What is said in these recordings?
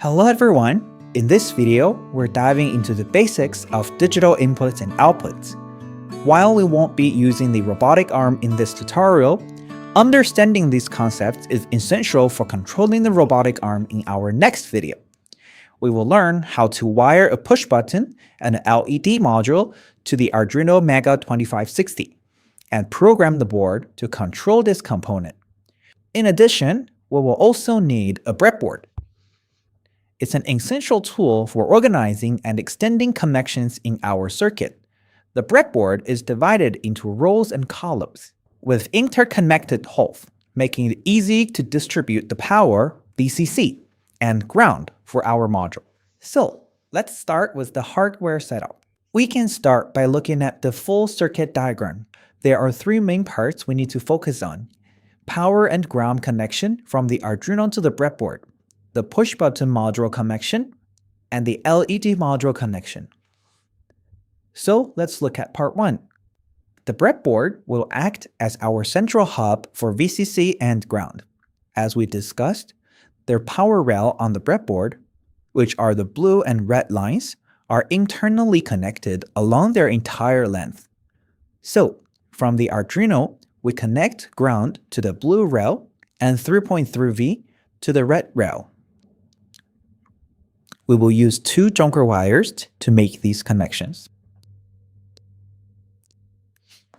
Hello everyone! In this video, we're diving into the basics of digital inputs and outputs. While we won't be using the robotic arm in this tutorial, understanding these concepts is essential for controlling the robotic arm in our next video. We will learn how to wire a push button and an LED module to the Arduino Mega 2560 and program the board to control this component. In addition, we will also need a breadboard. It's an essential tool for organizing and extending connections in our circuit. The breadboard is divided into rows and columns with interconnected holes, making it easy to distribute the power, VCC, and ground for our module. So, let's start with the hardware setup. We can start by looking at the full circuit diagram. There are three main parts we need to focus on: power and ground connection from the Arduino to the breadboard, the push-button module connection, and the LED module connection. So let's look at part 1. The breadboard will act as our central hub for VCC and ground. As we discussed, their power rail on the breadboard, which are the blue and red lines, are internally connected along their entire length. So, from the Arduino, we connect ground to the blue rail and 3.3V to the red rail. We will use two junker wires to make these connections.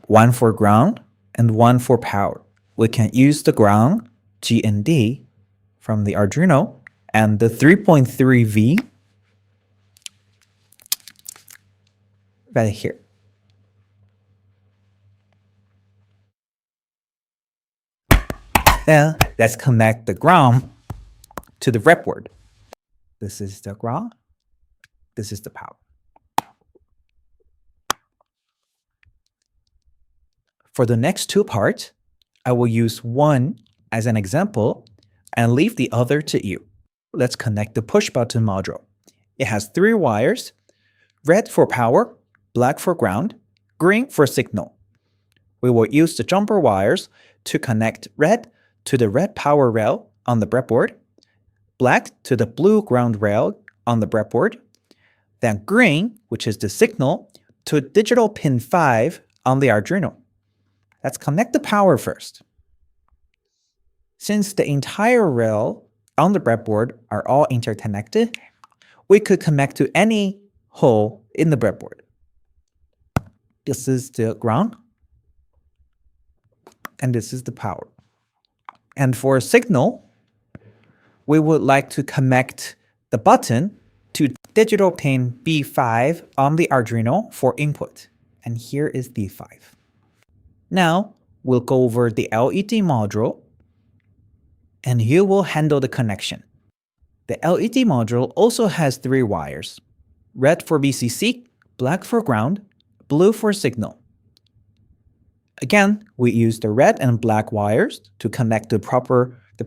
One for ground and one for power. We can use the ground, G and D, from the Arduino, and the 3.3V right here. Then let's connect the ground to the breadboard. This is the ground, this is the power. For the next two parts, I will use one as an example and leave the other to you. Let's connect the push button module. It has three wires: red for power, black for ground, green for signal. We will use the jumper wires to connect red to the red power rail on the breadboard, black to the blue ground rail on the breadboard, then green, which is the signal, to digital pin 5 on the Arduino. Let's connect the power first. Since the entire rail on the breadboard are all interconnected, we could connect to any hole in the breadboard. This is the ground, and this is the power. And for a signal, we would like to connect the button to digital pin B5 on the Arduino for input. And here is B5. Now, we'll go over the LED module, and you will handle the connection. The LED module also has three wires: red for VCC, black for ground, blue for signal. Again, we use the red and black wires to connect the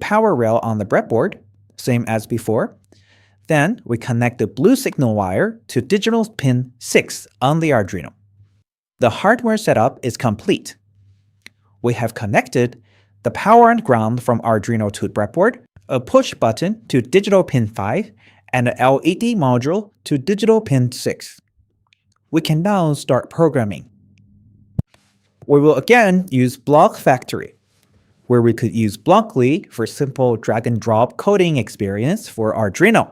power rail on the breadboard, same as before. Then we connect the blue signal wire to digital pin 6 on the Arduino. The hardware setup is complete. We have connected the power and ground from Arduino to breadboard, a push button to digital pin 5, and an LED module to digital pin 6. We can now start programming. We will again use BlockFactory, where we could use Blockly for simple drag-and-drop coding experience for Arduino.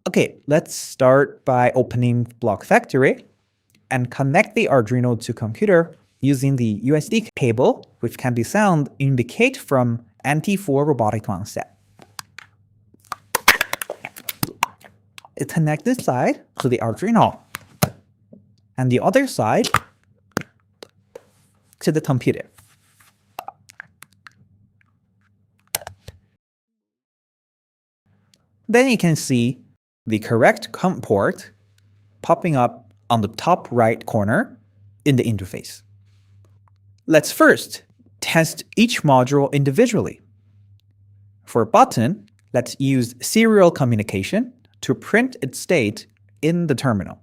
Okay, let's start by opening BlockFactory and connect the Arduino to computer using the USB cable, which can be found in the kit from MT4 robotic set. It connects this side to the Arduino and the other side to the computer. Then you can see the correct COM port popping up on the top right corner in the interface. Let's first test each module individually. For button, let's use serial communication to print its state in the terminal.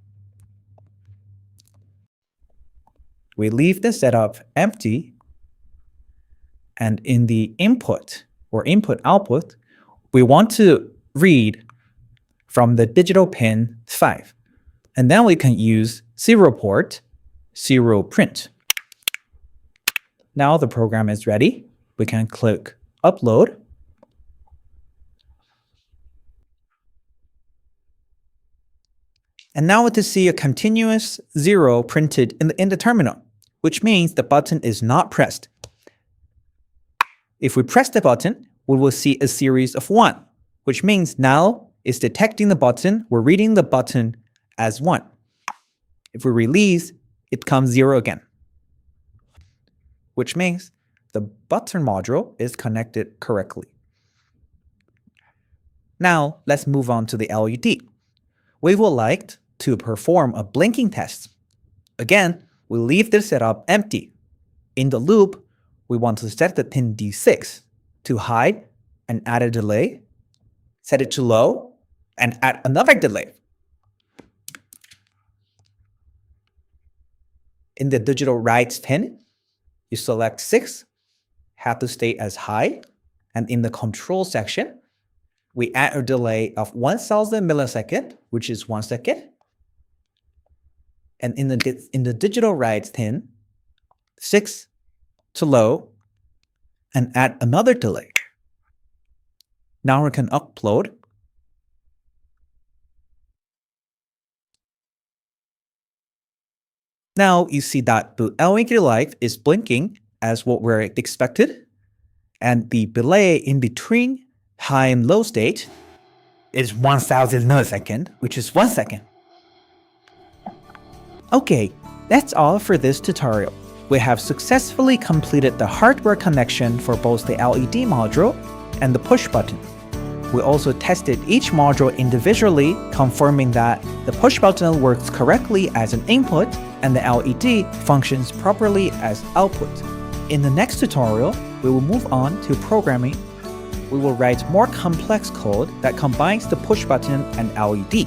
We leave the setup empty, and in the input or input-output, we want to read from the digital pin 5. And then we can use serial port, serial print. Now the program is ready. We can click Upload. And now to see a continuous 0 printed in the terminal, which means the button is not pressed. If we press the button, we will see a series of 1, which means now it's detecting the button, we're reading the button as 1. If we release, it comes 0 again, which means the button module is connected correctly. Now let's move on to the LED. We would like to perform a blinking test. Again, we leave this setup empty. In the loop, we want to set the pin D6 to high and add a delay, set it to low, and add another delay. In the digital writes pin, you select 6, have to stay as high, and in the control section, we add a delay of 1000 millisecond, which is 1 second. And in the digital writes pin, 6 to low, and add another delay. Now we can upload. Now you see that the LED light is blinking as what we're expected, and the delay in between high and low state is 1000 millisecond, which is 1 second. Okay, that's all for this tutorial. We have successfully completed the hardware connection for both the LED module and the push button. We also tested each module individually, confirming that the push button works correctly as an input and the LED functions properly as output. In the next tutorial, we will move on to programming. We will write more complex code that combines the push button and LED.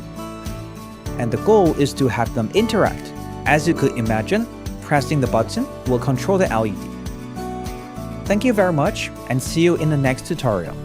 And the goal is to have them interact. As you could imagine, pressing the button will control the LED. Thank you very much, and see you in the next tutorial.